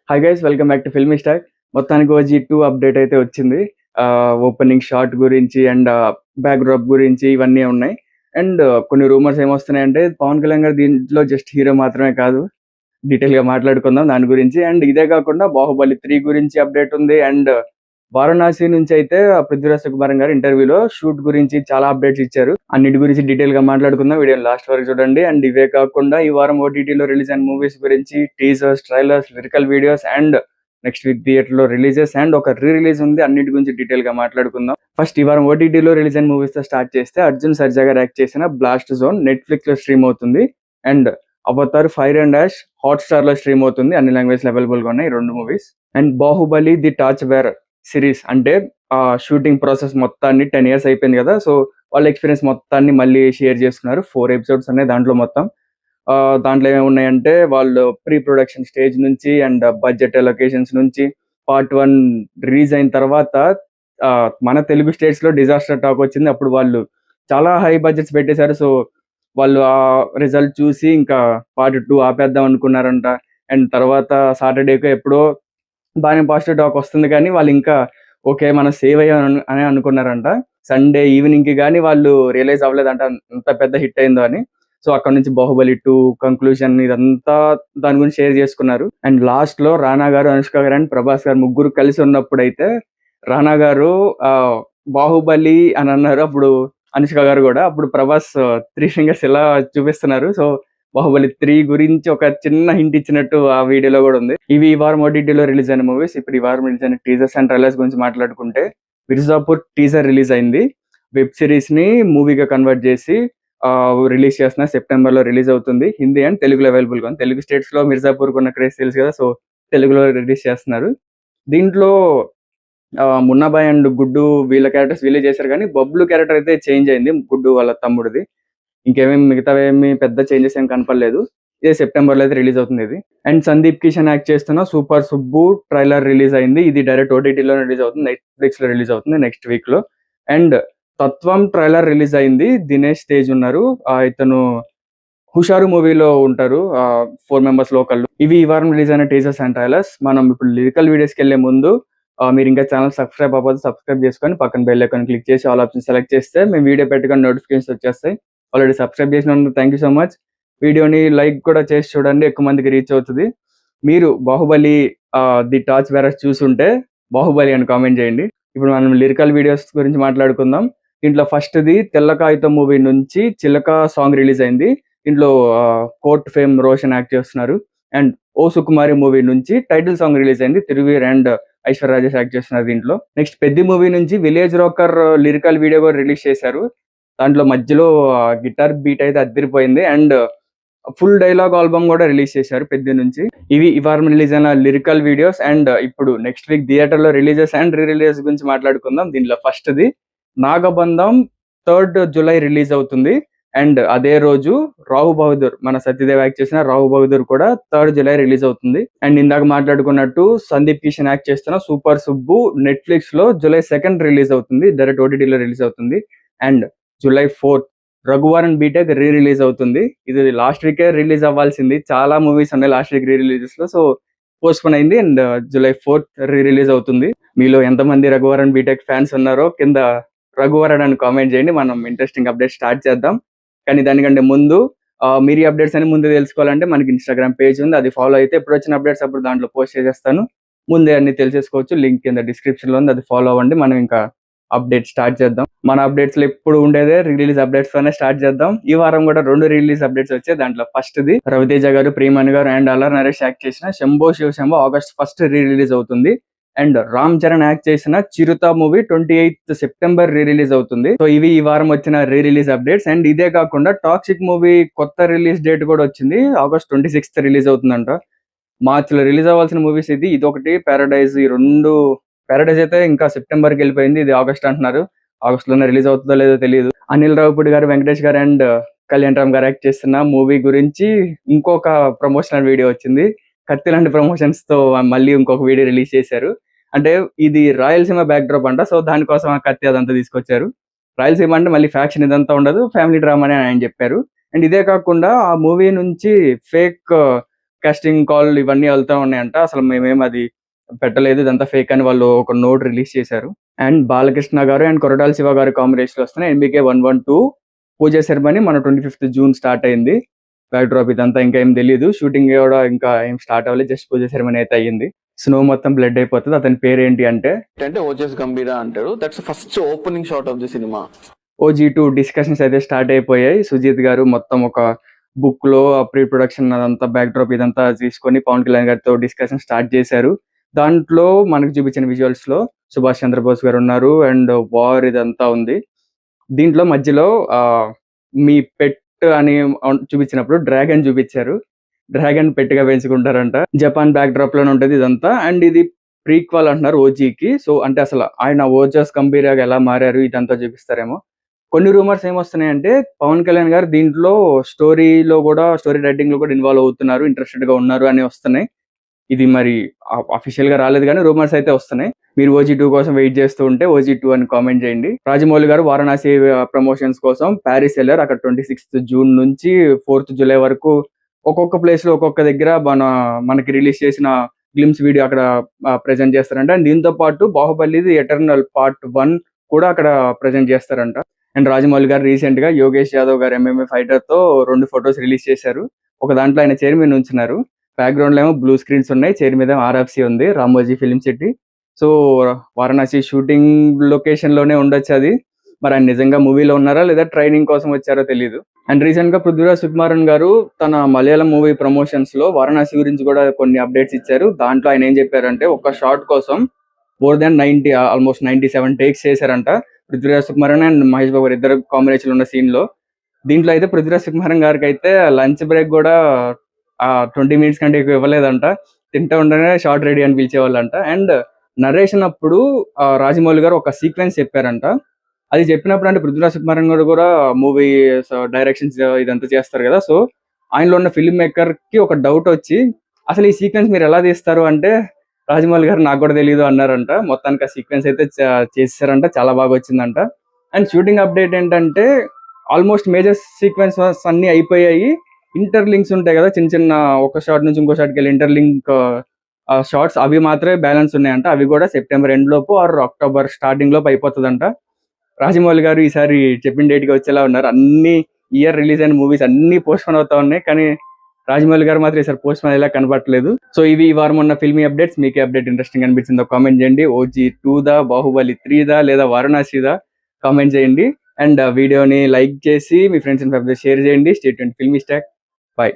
Hi guys, welcome back to filmy stock. మొత్తానికి OG2 update అయితే వచ్చింది. ఓపెనింగ్ షాట్ గురించి అండ్ బ్యాక్ డ్రాప్ గురించి ఇవన్నీ ఉన్నాయి. అండ్ కొన్ని రూమర్స్ ఏమొస్తున్నాయంటే పవన్ కళ్యాణ్ గారు దీంట్లో జస్ట్ హీరో మాత్రమే కాదు. డీటెయిల్‌గా మాట్లాడుకుందాం దాని గురించి. అండ్ ఇదే కాకుండా 'బాహుబలి 3' గురించి అప్డేట్ ఉంది. అండ్ వారణాసి నుంచి అయితే పృథ్వీరాజ్ సుకుమారన్ గారు ఇంటర్వ్యూలో షూట్ గురించి చాలా అప్డేట్స్ ఇచ్చారు. అన్నిటి గురించి డీటెయిల్‌గా మాట్లాడుకుందాం. వీడియోని లాస్ట్ వరకు చూడండి. అండ్ ఇవే కాకుండా ఈ వారం OTTలో రిలీజ్ అయిన మూవీస్ గురించి teasers, trailers, lyrical videos and next week థియేటర్‌లో రిలీజెస్ అండ్ ఒక రిలీజ్ ఉంది. అన్నిటి గురించి డీటెయిల్‌గా మాట్లాడుకుందాం. ఫస్ట్ ఈ వారం OTTలో రిలీజ్ అయిన మూవీస్‌తో స్టార్ట్ చేస్తే అర్జున్ సర్జా గారు యాక్ట్ చేసిన 'బ్లాస్ట్ జోన్' నెట్‌ఫ్లిక్స్‌లో స్ట్రీమ్ అవుతుంది. And 'Avatar fire and ash' హాట్‌స్టార్‌లో స్ట్రీమ్ అవుతుంది. అన్ని లాంగ్వేజ్‌లో అవైలబుల్‌గా ఉన్నాయి ఈ 2 movies. And 'Baahubali the torch bearer' series అంటే షూటింగ్ ప్రాసెస్ మొత్తాన్ని 10 ఇయర్స్ అయిపోయింది కదా! సో, వాళ్ళ ఎక్స్‌పీరియన్స్ మొత్తాన్ని మళ్ళీ షేర్ చేసుకున్నారు. 4 ఎపిసోడ్స్ ఉన్నాయి దాంట్లో మొత్తం. దాంట్లో ఏమున్నాయంటే వాళ్ళు ప్రీ ప్రొడక్షన్ స్టేజ్ నుంచి అండ్ బడ్జెట్ అలొకేషన్స్ నుంచి పార్ట్ 1 రిలీజ్ అయిన తర్వాత మన తెలుగు స్టేట్స్‌లో డిజాస్టర్ టాక్ వచ్చింది. అప్పుడు వాళ్ళు చాలా హై బడ్జెట్స్ పెట్టేశారు. సో, వాళ్ళు ఆ రిజల్ట్ చూసి ఇంకా పార్ట్ 2 ఆపేద్దాం అనుకున్నారంట. అండ్ తర్వాత సాటర్‌డేకో ఎప్పుడో బానే పాజిటివ్ టాక్ వస్తుంది కానీ వాళ్ళింకా ఓకే. మనం సేవ్ అయ్యాం అని అనుకున్నారంట. సండే ఈవినింగ్‌కి గాని వాళ్ళు రియలైజ్ అవ్వలేదంట ఎంత పెద్ద హిట్ అయిందో అని. సో, అక్కడి నుంచి 'బాహుబలి 2' కంక్లూజన్ ఇదంతా దాని గురించి షేర్ చేసుకున్నారు. అండ్ లాస్ట్‌లో రానా గారు, అనుష్క గారు అండ్ ప్రభాస్ గారు ముగ్గురు కలిసి ఉన్నప్పుడైతే రానా గారు 'బాహుబలి' అని అన్నారు. అప్పుడు అనుష్క గారు గూడా. అప్పుడు ప్రభాస్ 3 ఫింగర్స్ ఇలా చూపిస్తున్నారు. సో, 'బాహుబలి 3' గురించి ఒక చిన్న హింట్ ఇచ్చినట్టు ఆ వీడియోలో గూడా ఉంది. ఇవి ఈ వారం OTTలో రిలీజ్ అయిన మూవీస్. ఇప్పుడు ఈ వారం రిలీజ్ అయిన టీజర్స్ అండ్ ట్రైలర్స్ గురించి మాట్లాడుకుంటే 'మిర్జాపూర్' టీజర్ రిలీజ్ అయింది. వెబ్ సిరీస్‌ని మూవీగా కన్వర్ట్ చేసి రిలీజ్ చేస్తున్నారు. సెప్టెంబర్‌లో రిలీజ్ అవుతుంది. హిందీ అండ్ తెలుగులో అవైలబుల్‌గా ఉంది. తెలుగు స్టేట్స్‌లో 'మిర్జాపూర్‌కున్న క్రేజ్' తెలుసు కదా! సో, తెలుగులో రిలీజ్ చేస్తున్నారు. దీంట్లో 'మున్నాబాయ్' అండ్ 'గుడ్డు' వీళ్ళ క్యారెక్టర్స్ వీళ్ళే చేశారు కానీ 'బబ్లు' క్యారెక్టర్ అయితే చేంజ్ అయింది. 'గుడ్డు' వాళ్ళ తమ్ముడిది. ఇంకేమేమి మిగతావేమి పెద్ద చేంజెస్ ఏం కనపడలేదు. ఇదే సెప్టెంబర్‌లో అయితే రిలీజ్ అవుతుంది ఇది. అండ్ సందీప్ కిషన్ యాక్ట్ చేస్తున్న 'సూపర్ సుబ్బు' ట్రైలర్ రిలీజ్ అయింది. ఇది డైరెక్ట్ OTTలోనే రిలీజ్ అవుతుంది. నెట్‌ఫ్లిక్స్‌లో రిలీజ్ అవుతుంది నెక్స్ట్ వీక్‌లో. అండ్ 'తత్వం' ట్రైలర్ రిలీజ్ అయింది. దినేష్ తేజ్ ఉన్నారు. ఇతను 'హుషారు' మూవీలో ఉంటారు. 4 మెంబర్స్ లోకల్‌లో. ఇవి ఈ వారం రిలీజ్ అయిన టీజర్స్ అండ్ ట్రైలర్స్. మనం ఇప్పుడు లిరికల్ వీడియోస్‌కెళ్ళే ముందు మీరు ఇంకా ఛానెల్ సబ్స్క్రైబ్ అవ్వకపోతే సబ్స్క్రైబ్ చేసుకొని పక్కన బెల్ ఐకాన్ క్లిక్ చేసి ఆల్ ఆప్షన్ సెలెక్ట్ చేస్తే మేము వీడియో పెట్టగానే నోటిఫికేషన్స్ వచ్చేస్తాయి. ఆల్రెడీ సబ్స్క్రైబ్ చేసినందుకు థాంక్ యూ సో మచ్. వీడియోని లైక్ కూడా చేసి చూడండి. ఎక్కువ మందికి రీచ్ అవుతది. మీరు 'బాహుబలి' ది టార్చ్ బేరర్ చూసుంటే 'బాహుబలి' అని కామెంట్ చేయండి. ఇప్పుడు మనం లిరికల్ వీడియోస్ గురించి మాట్లాడుకుందాం. దీంట్లో ఫస్ట్‌ది 'తెల్ల కాగితం' మూవీ నుంచి 'చిలక' సాంగ్ రిలీజ్ అయింది. దీంట్లో కోర్ట్ ఫేమ్ రోషన్ యాక్ట్ చేస్తున్నారు. అండ్ 'ఓ సుకుమారి' మూవీ నుంచి టైటిల్ సాంగ్ రిలీజ్ అయింది. 'తిరువీర్' అండ్ ఐశ్వర్య రాజేష్ యాక్ట్ చేస్తున్నారు దీంట్లో. నెక్స్ట్ 'పెద్ది' మూవీ నుంచి 'విలేజ్ రాకర్' లిరికల్ వీడియో కూడా రిలీజ్ చేశారు. దాంట్లో మధ్యలో గిటార్ బీట్ అయితే అద్దిరిపోయింది. అండ్ ఫుల్ డైలాగ్ ఆల్బమ్ కూడా రిలీజ్ చేశారు 'పెద్ది' నుంచి. ఇవి ఈ వారం రిలీజ్ అయిన లిరికల్ వీడియోస్. అండ్ ఇప్పుడు నెక్స్ట్ వీక్ థియేటర్‌లో రిలీజెస్ అండ్ రీ రిలీజ్ గురించి మాట్లాడుకుందాం. దీంట్లో ఫస్ట్‌ది 'నాగబంధం' 3 జులై రిలీజ్ అవుతుంది. అండ్ అదే రోజు 'రావు బహదూర్' మన సత్యదేవ్ యాక్ట్ చేసిన 'రావు బహదూర్' కూడా 3 జులై రిలీజ్ అవుతుంది. అండ్ ఇందాక మాట్లాడుకున్నట్టు సందీప్ కిషన్ యాక్ట్ చేస్తున్న 'సూపర్ సుబ్బు' నెట్‌ఫ్లిక్స్‌లో జులై 2 రిలీజ్ అవుతుంది. డైరెక్ట్ OTTలో రిలీజ్ అవుతుంది. And July 4 'Raghuvaran BTech' release అవుతుంది. ఇది లాస్ట్ వీకే రిలీజ్ అవ్వాల్సింది. చాలా మూవీస్ ఉన్నాయి లాస్ట్ వీక్ రిలీజెస్‌లో. సో, పోస్ట్‌పోన్ అయింది. అండ్ జులై 4 రిలీజ్ అవుతుంది. మీలో ఎంతమంది 'రఘువరన్ బీటెక్' ఫ్యాన్స్ ఉన్నారో కింద 'రఘువరన్' అని కామెంట్ చేయండి. మనం ఇంట్రెస్టింగ్ అప్డేట్ స్టార్ట్ చేద్దాం. కానీ దానికంటే ముందు మీరు ఈ అప్డేట్స్ అన్ని ముందు తెలుసుకోవాలంటే మనకి ఇన్‌స్టాగ్రామ్ పేజ్ ఉంది. అది ఫాలో అయితే ఎప్పుడొచ్చిన అప్డేట్స్ అప్పుడు దాంట్లో పోస్ట్ చేసేస్తాను. ముందే అన్ని తెలిసేసుకోవచ్చు. లింక్ కింద డిస్క్రిప్షన్‌లో ఉంది. అది ఫాలో అవ్వండి. మనం ఇంకా అప్డేట్ స్టార్ట్ చేద్దాం. మన అప్డేట్స్‌లో ఎప్పుడు ఉండేదే రిలీజ్ అప్డేట్స్‌తోనే స్టార్ట్ చేద్దాం. ఈ వారం కూడా 2 రిలీజ్ అప్డేట్స్ వచ్చాయి. దాంట్లో ఫస్ట్‌ది రవితేజ గారు, ప్రియమణి గారు అండ్ అల్లరి నరేష్ యాక్ట్ చేసిన 'శంభో శివ శంభో' ఆగస్ట్ 1 రిలీజ్ అవుతుంది. అండ్ రామ్ చరణ్ యాక్ట్ చేసిన 'చిరుత' మూవీ 28 సెప్టెంబర్ రిలీజ్ అవుతుంది. సో, ఇవి ఈ వారం వచ్చిన రిలీజ్ అప్డేట్స్. అండ్ ఇదే కాకుండా 'టాక్సిక్' మూవీ కొత్త రిలీజ్ డేట్ కూడా వచ్చింది. ఆగస్ట్ 26 రిలీజ్ అవుతుందంట. మార్చ్‌లో రిలీజ్ అవ్వాల్సిన మూవీస్ ఇదొకటి 'పారడైజ్' ఈ 2 'పారడైజ్' అయితే ఇంకా సెప్టెంబర్‌కెళ్ళిపోయింది. ఇది ఆగస్ట్ అంటున్నారు. ఆగస్ట్‌లోనే రిలీజ్ అవుతుందో లేదో తెలీదు. అనిల్ రావిపూడి గారు, వెంకటేష్ గారు అండ్ కళ్యాణ్ రామ్ గారు యాక్ట్ చేస్తున్న మూవీ గురించి ఇంకొక ప్రమోషనల్ వీడియో వచ్చింది. కత్తి లాంటి ప్రమోషన్స్‌తో మళ్ళీ ఇంకొక వీడియో రిలీజ్ చేశారు. అంటే ఇది రాయలసీమ బ్యాక్ డ్రాప్ అంట. సో, దానికోసం ఆ కత్తి అదంతా తీసుకొచ్చారు. రాయలసీమ అంటే మళ్ళీ ఫ్యాక్షన్ ఇదంతా ఉండదు. ఫ్యామిలీ డ్రామా అని ఆయన చెప్పారు. అండ్ ఇదే కాకుండా ఆ మూవీ నుంచి ఫేక్ కాస్టింగ్ కాల్ ఇవన్నీ వెళ్తా ఉన్నాయంట. అసలు మేమేం అది పెట్టలేదు, ఇదంతా ఫేక్ అని వాళ్ళు ఒక నోట్ రిలీజ్ చేశారు. అండ్ బాలకృష్ణ గారు అండ్ కొరటాల శివ గారి కాంబినేషన్ వస్తున్నాయి. NBK 112 పూజ సెరమనీ మన 25th జూన్ స్టార్ట్ అయింది. బ్యాక్ డ్రాప్ ఇదంతా ఇంకా ఏం తెలీదు. షూటింగ్ కూడా ఇంకా ఏం స్టార్ట్ అవ్వలేదు, జస్ట్ పూజ సెరమనీ అయితే అయ్యింది. స్నో మొత్తం బ్లడ్ అయిపోతుంది. అతని పేరు ఏంటి అంటే ఓజస్ గంభీర అంటారు. That's first opening shot of the cinema. OG2 discussions అయితే స్టార్ట్ అయిపోయాయి. సుజిత్ గారు మొత్తం ఒక బుక్ లో ప్రీ ప్రొడక్షన్ అదంతా బ్యాక్ డ్రాప్ ఇదంతా తీసుకొని పవన్ కళ్యాణ్ గారితో డిస్కషన్ స్టార్ట్ చేశారు. దాంట్లో మనకు చూపించిన విజువల్స్ లో సుభాష్ చంద్రబోస్ గారు ఉన్నారు అండ్ వార్ ఇదంతా ఉంది. దీంట్లో మధ్యలో మీ పెట్ అని చూపించినప్పుడు డ్రాగన్ చూపించారు. డ్రాగన్ పెట్టుగా పెంచుకుంటారంట. జపాన్ బ్యాక్ డ్రాప్ లోనే ఉంటది ఇదంతా. అండ్ ఇది ప్రీక్వల్ అంటున్నారు ఓజీకి. సో అంటే అసలు ఆయన ఓజస్ గంభీరగా ఎలా మారారు ఇదంతా చూపిస్తారేమో. కొన్ని రూమర్స్ ఏమొస్తున్నాయంటే పవన్ కళ్యాణ్ గారు దీంట్లో స్టోరీ రైటింగ్ లో కూడా ఇన్వాల్వ్ అవుతున్నారు, ఇంట్రెస్టెడ్ గా ఉన్నారు అని వస్తున్నాయి. ఇది మరి అఫీషియల్ గా రాలేదు కానీ రూమర్స్ అయితే వస్తున్నాయి. మీరు OG2 కోసం వెయిట్ చేస్తూ ఉంటే OG2 అని కామెంట్ చేయండి. రాజమౌళి గారు వారణాసి ప్రమోషన్స్ కోసం ప్యారిస్ వెళ్ళారు. అక్కడ 26th జూన్ నుంచి 4th జూలై వరకు ఒక్కొక్క ప్లేస్ లో ఒక్కొక్క దగ్గర మనకి రిలీజ్ చేసిన గ్లిమ్స్ వీడియో అక్కడ ప్రెజెంట్ చేస్తారంట. అండ్ దీంతో పాటు బాహుబలిది ఎటర్నల్ పార్ట్ 1 కూడా అక్కడ ప్రెజెంట్ చేస్తారంట. అండ్ రాజమౌళి గారు రీసెంట్ గా యోగేష్ యాదవ్ గారు MMA ఫైటర్ తో 2 ఫొటోస్ రిలీజ్ చేశారు. ఒక దాంట్లో ఆయన చైర్ మీద ఉంచున్నారు. బ్యాక్గ్రౌండ్ లో ఏమో బ్లూ స్క్రీన్స్ ఉన్నాయి, చైర్ మీద RFC ఉంది, Ramoji film city. So Varanasi shooting location లోనే ఉండొచ్చు అది. మరి ఆయన నిజంగా మూవీలో ఉన్నారా లేదా ట్రైనింగ్ కోసం వచ్చారో తెలియదు. అండ్ రీసెంట్ గా పృథ్వీరాజ్ సుకుమారన్ గారు తన మలయాళం మూవీ ప్రమోషన్స్ లో వారణాసి గురించి కూడా కొన్ని అప్డేట్స్ ఇచ్చారు. దాంట్లో ఆయన ఏం చెప్పారంటే ఒక షార్ట్ కోసం మోర్ దాన్ 90 ఆల్మోస్ట్ 97 టేక్స్ చేశారంట. పృథ్వీరాజ్ సుకుమారన్ అండ్ మహేష్ బాబు ఇద్దరు కాంబినేషన్ ఉన్న సీన్ లో. దీంట్లో అయితే పృథ్వీరాజ్ సుకుమారన్ గారికి అయితే లంచ్ బ్రేక్ కూడా 20 minutes కంటే ఎక్కువ ఇవ్వలేదంట. తింటూ ఉండగానే షార్ట్ రెడీ అని పిలిచేవాళ్ళంట. అండ్ నరేషన్ అప్పుడు రాజమౌళి గారు ఒక సీక్వెన్స్ చెప్పారంట. అది చెప్పినప్పుడు అంటే పృథ్వీరాజ్ సుకుమారన్ గారు కూడా మూవీ డైరెక్షన్స్ ఇదంతా చేస్తారు కదా. సో ఆయనలో ఉన్న ఫిల్మ్ మేకర్ కి ఒక డౌట్ వచ్చి అసలు ఈ సీక్వెన్స్ మీరు ఎలా తీస్తారు అంటే రాజమౌళి గారు నాకు కూడా తెలియదు అన్నారంట. మొత్తానికి ఆ సీక్వెన్స్ అయితే చేశారంట, చాలా బాగా వచ్చిందంట. అండ్ షూటింగ్ అప్డేట్ ఏంటంటే ఆల్మోస్ట్ మేజర్ సీక్వెన్సెస్ అన్ని అయిపోయాయి. ఇంటర్లింక్స్ ఉంటాయి కదా, చిన్న చిన్న ఒక షాట్ నుంచి ఇంకో షాట్కి వెళ్ళి ఇంటర్లింక్ షార్ట్స్ అవి మాత్రమే బ్యాలెన్స్ ఉన్నాయంట. అవి కూడా సెప్టెంబర్ ఎండ్ లోపు ఆర్ అక్టోబర్ స్టార్టింగ్ లోపు అయిపోతుందంట. రాజమౌళి గారు ఈసారి చెప్పిన డేట్ కి వచ్చేలా ఉన్నారు. అన్ని ఇయర్ రిలీజ్ అయిన మూవీస్ అన్ని పోస్ట్ పోన్ అవుతా ఉన్నాయి, కానీ రాజమౌళి గారు మాత్రం ఈసారి పోస్ట్ పోన్ అయ్యేలా కనబడట్లేదు. సో ఇవి ఈ వారం ఉన్న ఫిల్మీ అప్డేట్స్. మీకే అప్డేట్ ఇంట్రెస్టింగ్ అనిపించిందో కామెంట్ చేయండి. OG2 దా, బాహుబలి 3 దా లేదా వారణాసి దా కామెంట్ చేయండి. అండ్ వీడియోని లైక్ చేసి మీ ఫ్రెండ్స్ అండ్ ఫ్యామిలీ షేర్ చేయండి. Stay tuned filmy stack. Bye.